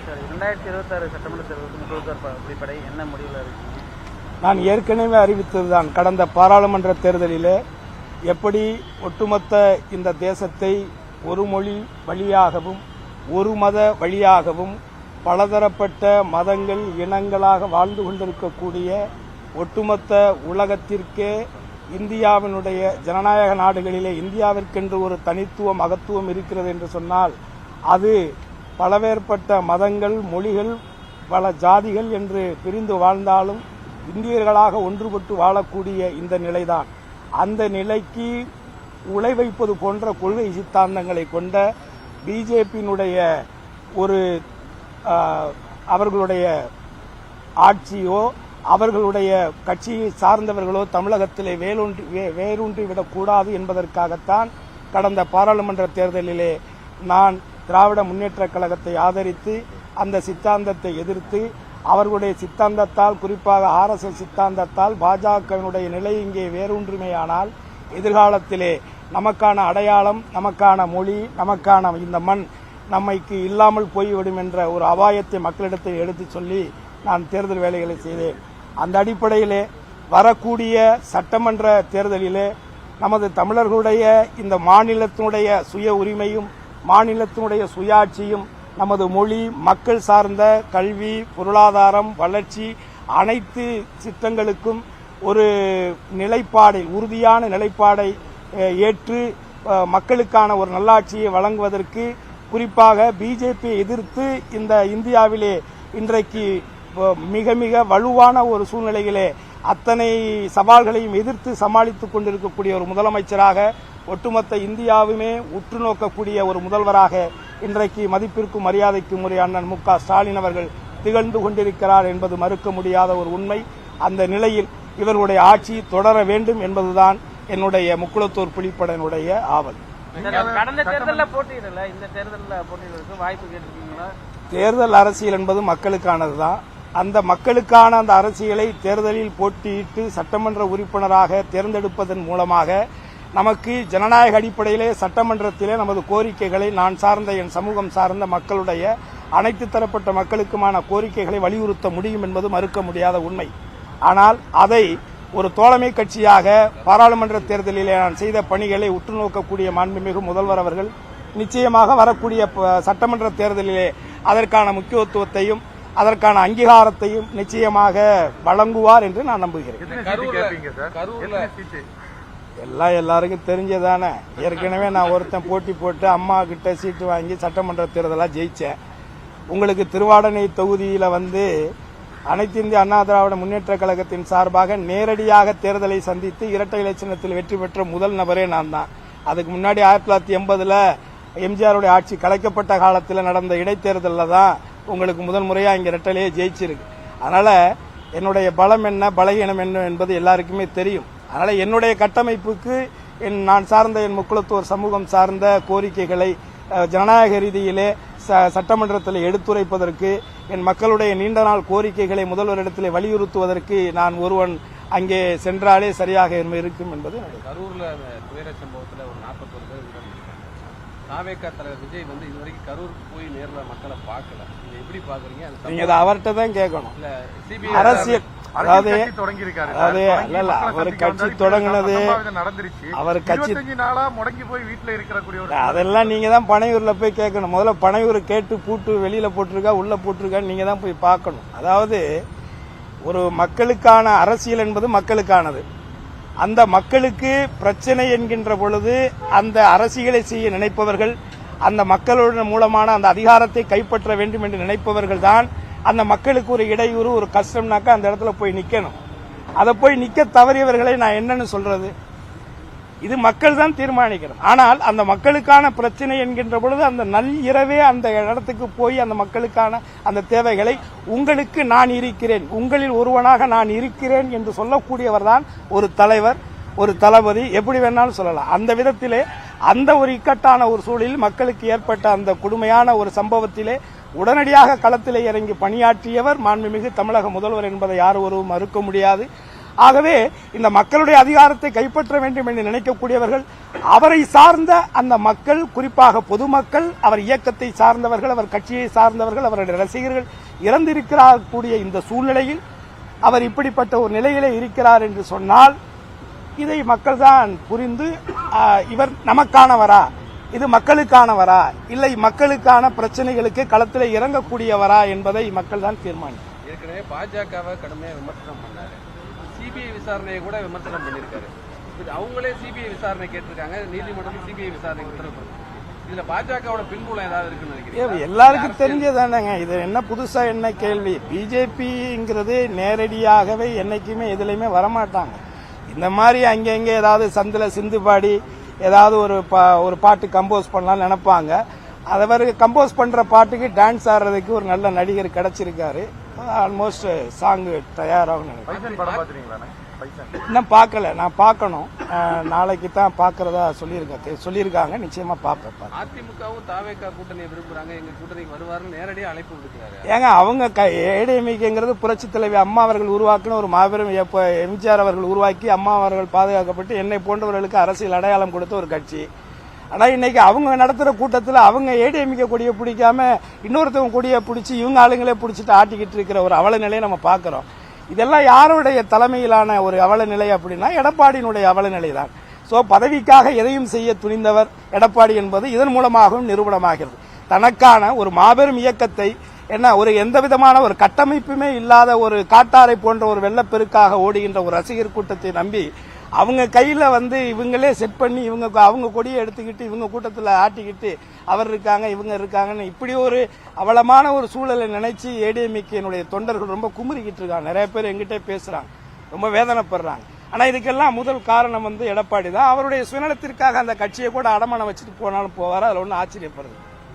Sir 2026 சட்டமன்ற தேர்தலுக்கு முதல்வர் அடிப்படை என்ன முடிவில் இருக்கு? நான் ஏற்கனவே அறிவித்ததுதான். கடந்த பாராளுமன்ற தேர்தலிலே எப்படி ஒட்டுமொத்த இந்த தேசத்தை ஒரு மொழி வழியாகவும் ஒரு மத வழியாகவும் பலதரப்பட்ட மதங்கள் இனங்களாக வாழ்ந்து கொண்டிருக்கக்கூடிய ஒட்டுமொத்த உலகத்திற்கே இந்தியாவினுடைய ஜனநாயக நாடுகளிலே இந்தியாவிற்கென்று ஒரு தனித்துவ மகத்துவம் இருக்கிறது என்று சொன்னால் அது பலவேறுபட்ட மதங்கள், மொழிகள், பல ஜாதிகள் என்று பிரிந்து வாழ்ந்தாலும் இந்தியர்களாக ஒன்றுபட்டு வாழக்கூடிய இந்த நிலைதான். அந்த நிலைக்கு உலை வைப்பது போன்ற கொள்கை சித்தாந்தங்களை கொண்ட பிஜேபியினுடைய ஒரு அவர்களுடைய ஆட்சியோ அவர்களுடைய கட்சியை சார்ந்தவர்களோ தமிழகத்திலே வேரூன்றிவிடக்கூடாது என்பதற்காகத்தான் கடந்த பாராளுமன்ற தேர்தலிலே நான் திராவிட முன்னேற்றக் கழகத்தை ஆதரித்து அந்த சித்தாந்தத்தை எதிர்த்து அவர்களுடைய சித்தாந்தத்தால், குறிப்பாக RSS சித்தாந்தத்தால் பாஜகவினுடைய நிலை இங்கே வேரூன்றுமையானால் எதிர்காலத்திலே நமக்கான அடையாளம், நமக்கான மொழி, நமக்கான இந்த மண் நம்மைக்கு இல்லாமல் போய்விடும் என்ற ஒரு அபாயத்தை மக்களிடத்தில் எடுத்துச் சொல்லி நான் தேர்தல் வேலைகளை செய்தேன். அந்த அடிப்படையிலே வரக்கூடிய சட்டமன்ற தேர்தலிலே நமது தமிழர்களுடைய இந்த மாநிலத்தினுடைய சுய உரிமையும் மாநிலத்தினுடைய சுயாட்சியும் நமது மொழி, மக்கள் சார்ந்த கல்வி, பொருளாதாரம், வளர்ச்சி அனைத்து சித்தங்களுக்கும் ஒரு நிலைப்பாடை, உறுதியான நிலைப்பாடை ஏற்று மக்களுக்கான ஒரு நல்லாட்சியை வழங்குவதற்கு, குறிப்பாக பிஜேபியை எதிர்த்து இந்த இந்தியாவிலே இன்றைக்கு மிக மிக வலுவான ஒரு சூழ்நிலையிலே அத்தனை சவால்களையும் எதிர்த்து சமாளித்துக் கொண்டிருக்கக்கூடிய ஒரு முதலமைச்சராக, ஒட்டுமொத்த இந்தியாவுமே உற்று நோக்கக்கூடிய ஒரு முதல்வராக இன்றைக்கு மதிப்பிற்கும் மரியாதைக்கும் உரிய அண்ணன் மு.க. ஸ்டாலின் அவர்கள் திகழ்ந்து கொண்டிருக்கிறார் என்பது மறுக்க முடியாத ஒரு உண்மை. அந்த நிலையில் இவர்களுடைய ஆட்சி தொடர வேண்டும் என்பதுதான் என்னுடைய முக்குளத்தூர் புலிப்படையினுடைய ஆவல். கடந்த தேர்தலில் போட்டியிடல, இந்த தேர்தலில் போட்டியிடறதுக்கு வாய்ப்பு கேட்டிருக்கீங்களா? தேர்தல் அரசியல் என்பது மக்களுக்கானதுதான். அந்த மக்களுக்கான அந்த அரசியலை தேர்தலில் போட்டியிட்டு சட்டமன்ற உறுப்பினராக தேர்ந்தெடுப்பதன் மூலமாக நமக்கு ஜனநாயக அடிப்படையிலே சட்டமன்றத்திலே நமது கோரிக்கைகளை, நான் சார்ந்த என் சமூகம் சார்ந்த மக்களுடைய அனைத்து தரப்பட்ட மக்களுக்குமான கோரிக்கைகளை வலியுறுத்த முடியும் என்பது மறுக்க முடியாத உண்மை. ஆனால் அதை ஒரு தோழமை கட்சியாக பாராளுமன்ற தேர்தலிலே நான் செய்த பணிகளை உற்று நோக்கக்கூடிய மாண்புமிகு முதல்வர் அவர்கள் நிச்சயமாக வரக்கூடிய சட்டமன்ற தேர்தலிலே அதற்கான முக்கியத்துவத்தையும் அதற்கான அங்கீகாரத்தையும் நிச்சயமாக வழங்குவார் என்று நான் நம்புகிறேன். எல்லாம் எல்லாருக்கும் தெரிஞ்சதானே. ஏற்கனவே நான் ஒருத்தன் போட்டி போட்டு அம்மா கிட்ட சீட்டு வாங்கி சட்டமன்ற தேர்தலாக ஜெயிச்சேன். உங்களுக்கு திருவாடனை தொகுதியில் அனைத்து இந்திய அண்ணா திராவிட முன்னேற்ற கழகத்தின் சார்பாக நேரடியாக தேர்தலை சந்தித்து இரட்டை இலட்சணத்தில் வெற்றி பெற்ற முதல் நபரே நான் தான். அதுக்கு முன்னாடி 1980 எம்ஜிஆருடைய ஆட்சி கலைக்கப்பட்ட காலத்தில் நடந்த இடைத்தேர்தலில் தான் உங்களுக்கு முதல் முறையாக இங்கே இரட்டையிலேயே ஜெயிச்சிருக்கு. அதனால என்னுடைய பலம் என்ன, பலகீனம் என்ன என்பது எல்லாருக்குமே தெரியும். அதனால என்னுடைய கட்டமைப்புக்கு நான் சார்ந்த என் முக்குளத்தூர் சமூகம் சார்ந்த கோரிக்கைகளை ஜனநாயக ரீதியிலே சட்டமன்றத்தில் எடுத்துரைப்பதற்கு, என் மக்களுடைய நீண்ட நாள் கோரிக்கைகளை முதல்வரிடத்தில் வலியுறுத்துவதற்கு நான் ஒருவன் அங்கே சென்றாலே சரியாக இருக்கும் என்பது. கரூர்ல துயர சம்பவத்தில் ஒரு 41 பேர் தாவேகா தலைவர் விஜய் இதுவரைக்கும் கரூருக்கு போய் நேரில் மக்களை பார்க்கல. நீங்க எப்படி பாக்குறீங்க? நீங்க அதை அவர்கிட்ட தான் கேட்கணும். அரசியல் அதாவது அவர் கட்சி தொடங்கினது, அவர் கட்சி முடங்கி போய் வீட்டுல இருக்கிற அதெல்லாம் நீங்க தான் பனையூர்ல போய் கேட்கணும். முதல்ல பனையூர் கேட்டு பூட்டு வெளியில போட்டிருக்கா உள்ள போட்டிருக்கா நீங்க தான் போய் பார்க்கணும். அதாவது ஒரு மக்களுக்கான அரசியல் என்பது மக்களுக்கானது. அந்த மக்களுக்கு பிரச்சனை என்கின்ற பொழுது அந்த அரசியலை செய்ய நினைப்பவர்கள், அந்த மக்களுடன் மூலமான அந்த அதிகாரத்தை கைப்பற்ற வேண்டும் என்று நினைப்பவர்கள் தான் அந்த மக்களுக்கு ஒரு இடையூறு, ஒரு கஷ்டம்னாக்கா அந்த இடத்துல போய் நிக்கணும். அதை போய் நிக்க தவறியவர்களை நான் என்னன்னு சொல்றது? இது மக்கள் தான் தீர்மானிக்கணும். ஆனால் அந்த மக்களுக்கான பிரச்சனை என்கின்ற பொழுது அந்த இரவே அந்த இடத்துக்கு போய் அந்த மக்களுக்கான அந்த தேவைகளை, உங்களுக்கு நான் இருக்கிறேன், உங்களில் ஒருவனாக நான் இருக்கிறேன் என்று சொல்லக்கூடியவர் தான் ஒரு தலைவர், ஒரு தளபதி, எப்படி வேணாலும் சொல்லலாம். அந்த விதத்திலே அந்த ஒரு இக்கட்டான ஒரு சூழலில் மக்களுக்கு ஏற்பட்ட அந்த கொடுமையான ஒரு சம்பவத்திலே உடனடியாக களத்திலே இறங்கி பணியாற்றியவர் மாண்புமிகு தமிழக முதல்வர் என்பதை யார் ஒருவரும் மறுக்க முடியாது. ஆகவே இந்த மக்களுடைய அதிகாரத்தை கைப்பற்ற வேண்டும் என்று நினைக்கக்கூடியவர்கள், அவரை சார்ந்த அந்த மக்கள், குறிப்பாக பொதுமக்கள், அவர் இயக்கத்தை சார்ந்தவர்கள், அவர் கட்சியை சார்ந்தவர்கள், அவருடைய ரசிகர்கள் இறந்திருக்கக்கூடிய இந்த சூழ்நிலையில் அவர் இப்படிப்பட்ட ஒரு நிலையிலே இருக்கிறார் என்று சொன்னால் இதை மக்கள் தான் புரிந்து இவர் நமக்கானவரா, இது மக்களுக்கானவரா, இல்லை மக்களுக்கான பிரச்சனைகளுக்கு களத்தில் இறங்கக்கூடியவரா என்பதை மக்கள் தான் தீர்மானிக்கும். ஏற்கனவே பாஜகவை கடுமையா விமர்சனம் பண்ணாரு, சிபிஐ விசாரணையை கூட விமர்சனம் பண்ணியிருக்காரு. அவங்களே சிபிஐ விசாரணை கேட்டிருக்காங்க, நீதிமன்றம் சிபிஐ விசாரணை உத்தரவு. இதுல பாஜகவோட பின்புலம் ஏதாவது இருக்குன்னு நினைக்கிறேன். எல்லாருக்கும் தெரிஞ்சதானங்க, இது என்ன புதுசா என்ன கேள்வி? பிஜேபிங்கிறது நேரடியாகவே என்னைக்குமே எதுலையுமே வரமாட்டாங்க. இந்த மாதிரி அங்கங்க ஏதாவது சந்தில சிந்து பாடி ஏதாவது ஒரு பாட்டு கம்போஸ் பண்ணலாம்னு நினைப்பாங்க. அதை கம்போஸ் பண்ற பாட்டுக்கு டான்ஸ் ஆடுறதுக்கு ஒரு நல்ல நடிகர் கிடைச்சிருக்காரு. ஆல்மோஸ்ட் சாங் தயாராகும். இன்னும் பார்க்கல, நான் பார்க்கணும். நாளைக்கு தான் பார்க்கறதா சொல்லியிருக்காங்க. நிச்சயமா பார்ப்பேன். அதிமுகவும் தாவேகா கூட்டணியை விரும்புறாங்க, எங்க கூட்டணிக்கு வருவாருன்னு நேரடியாக அழைப்பு விடுக்கிறாரு. ஏங்க அவங்க ஏடிஎம்கேங்கிறது புரட்சி தலைவி அம்மா அவர்கள் உருவாக்கின ஒரு மாபெரும் எம்ஜிஆர் அவர்கள் உருவாக்கி அம்மா அவர்கள் பாதுகாக்கப்பட்டு என்னை போன்றவர்களுக்கு அரசியல் அடையாளம் கொடுத்த ஒரு கட்சி. ஆனா இன்னைக்கு அவங்க நடத்துற கூட்டத்தில் அவங்க ஏடிஎம்கே கொடியை பிடிக்காம இன்னொருத்தவங்க கொடியை பிடிச்சி இவங்க ஆளுங்களே பிடிச்சிட்டு ஆட்டிக்கிட்டு இருக்கிற ஒரு அவல நிலையை நம்ம பார்க்கிறோம். இதெல்லாம் யாருடைய தலைமையிலான ஒரு அவல நிலை அப்படின்னா எடப்பாடியினுடைய அவல நிலை தான். சோ பதவிக்காக எதையும் செய்ய துணிந்தவர் எடப்பாடி என்பது இதன் மூலமாகவும் நிரூபணமாகிறது. தனக்கான ஒரு மாபெரும் இயக்கத்தை ஒரு எந்த விதமான ஒரு கட்டமைப்புமே இல்லாத ஒரு காட்டாரை போன்ற ஒரு வெள்ளப்பெருக்காக ஓடுகின்ற ஒரு ரசிகர் கூட்டத்தை நம்பி அவங்க கையில இவங்களே செட் பண்ணி அவங்க கொடியை எடுத்துக்கிட்டு இவங்க கூட்டத்தில் ஆட்டிக்கிட்டு அவர் இருக்காங்க இவங்க இருக்காங்கன்னு இப்படி ஒரு அவலமான ஒரு சூழலை நினைச்சு ஏடிஎம்கேனுடைய தொண்டர்கள் ரொம்ப குமுறிக்கிட்டு இருக்காங்க. நிறைய பேர் எங்கிட்ட பேசுறாங்க, ரொம்ப வேதனைப்படுறாங்க. ஆனா இதுக்கெல்லாம் முதல் காரணம் எடப்பாடி தான். அவருடைய சுயநலத்திற்காக அந்த கட்சியை கூட அடமானம் வச்சுட்டு போனாலும் போவாரு, அதுல ஒன்றும் ஆச்சரியப்படுது.